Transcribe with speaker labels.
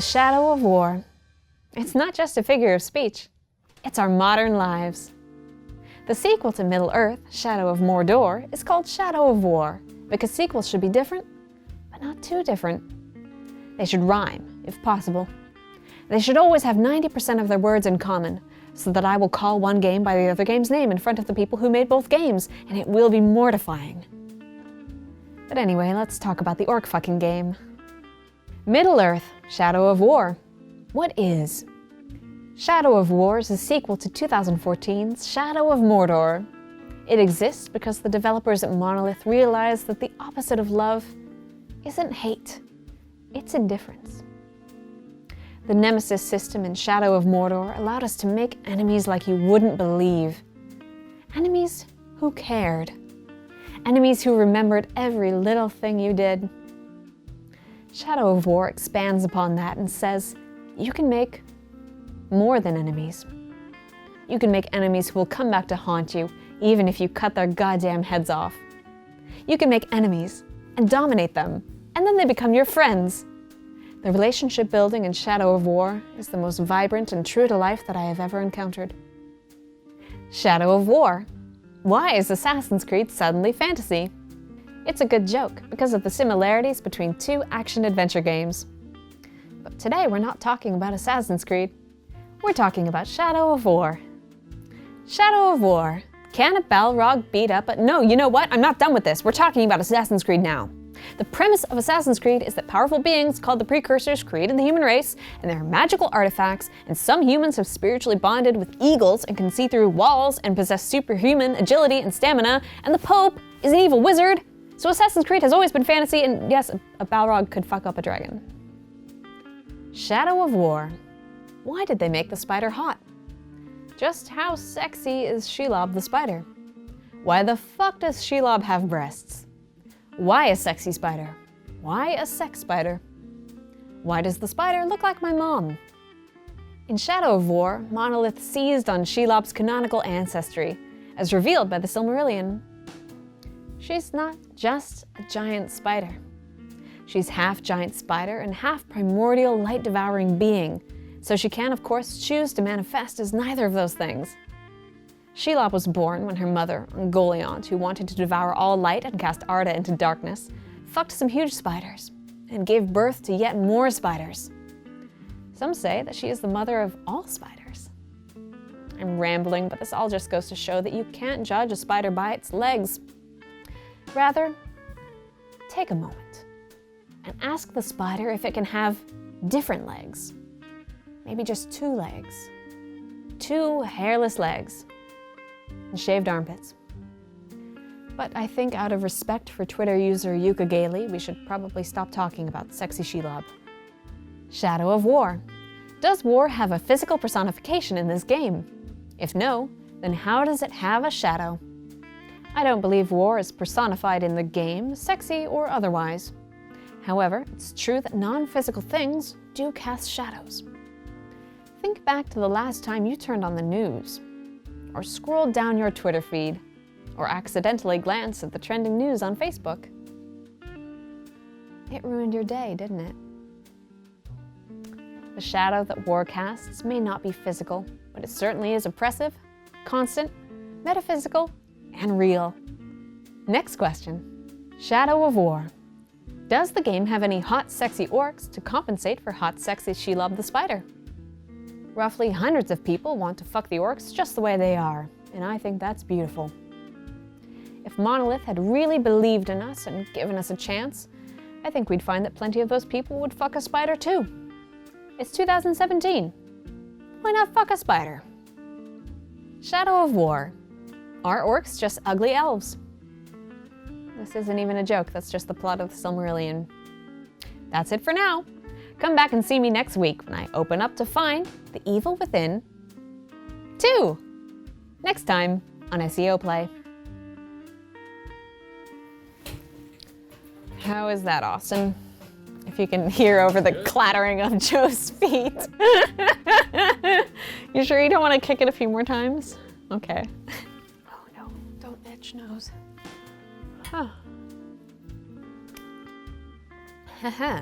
Speaker 1: shadow of war. It's not just a figure of speech, it's our modern lives. The sequel to Middle-earth, Shadow of Mordor, is called Shadow of War because sequels should be different, but not too different. They should rhyme, if possible. They should always have 90% of their words in common, so that I will call one game by the other game's name in front of the people who made both games, and it will be mortifying. But anyway, let's talk about the orc fucking game. Middle-earth, Shadow of War. What is? Shadow of War is a sequel to 2014's Shadow of Mordor. It exists because the developers at Monolith realized that the opposite of love isn't hate, it's indifference. The Nemesis system in Shadow of Mordor allowed us to make enemies like you wouldn't believe. Enemies who cared. Enemies who remembered every little thing you did. Shadow of War expands upon that and says, you can make more than enemies. You can make enemies who will come back to haunt you, even if you cut their goddamn heads off. You can make enemies and dominate them, and then they become your friends. The relationship building in Shadow of War is the most vibrant and true to life that I have ever encountered. Shadow of War. Why is Assassin's Creed suddenly fantasy? It's a good joke because of the similarities between two action-adventure games. But today we're not talking about Assassin's Creed. We're talking about Shadow of War. Shadow of War. Can a Balrog beat up a... No, you know what? I'm not done with this. We're talking about Assassin's Creed now. The premise of Assassin's Creed is that powerful beings called the Precursors created the human race, and there are magical artifacts, and some humans have spiritually bonded with eagles and can see through walls and possess superhuman agility and stamina, and the Pope is an evil wizard. So Assassin's Creed has always been fantasy, and yes, a Balrog could fuck up a dragon. Shadow of War. Why did they make the spider hot? Just how sexy is Shelob the spider? Why the fuck does Shelob have breasts? Why a sexy spider? Why a sex spider? Why does the spider look like my mom? In Shadow of War, Monolith seized on Shelob's canonical ancestry, as revealed by the Silmarillion. She's not just a giant spider. She's half giant spider and half primordial light-devouring being, so she can, of course, choose to manifest as neither of those things. Shelob was born when her mother, Ungoliant, who wanted to devour all light and cast Arda into darkness, fucked some huge spiders and gave birth to yet more spiders. Some say that she is the mother of all spiders. I'm rambling, but this all just goes to show that you can't judge a spider by its legs. Rather, take a moment and ask the spider if it can have different legs. Maybe just 2 legs. 2 hairless legs. And shaved armpits. But I think out of respect for Twitter user Yuka Gailey, we should probably stop talking about sexy Shelob. Shadow of War. Does war have a physical personification in this game? If no, then how does it have a shadow? I don't believe war is personified in the game, sexy or otherwise. However, it's true that non-physical things do cast shadows. Think back to the last time you turned on the news, or scrolled down your Twitter feed, or accidentally glanced at the trending news on Facebook. It ruined your day, didn't it? The shadow that war casts may not be physical, but it certainly is oppressive, constant, metaphysical, and real. Next question. Shadow of War. Does the game have any hot, sexy orcs to compensate for hot, sexy Shelob the spider? Roughly hundreds of people want to fuck the orcs just the way they are, and I think that's beautiful. If Monolith had really believed in us and given us a chance, I think we'd find that plenty of those people would fuck a spider too. It's 2017. Why not fuck a spider? Shadow of War. Are orcs just ugly elves? This isn't even a joke, that's just the plot of the Silmarillion. That's it for now. Come back and see me next week when I open up to find the evil within 2. Next time on SEO Play. How is that, Austin? If you can hear over the clattering of Joe's feet. You sure you don't want to kick it a few more times? Okay. Oh no, don't itch nose. Huh. Haha.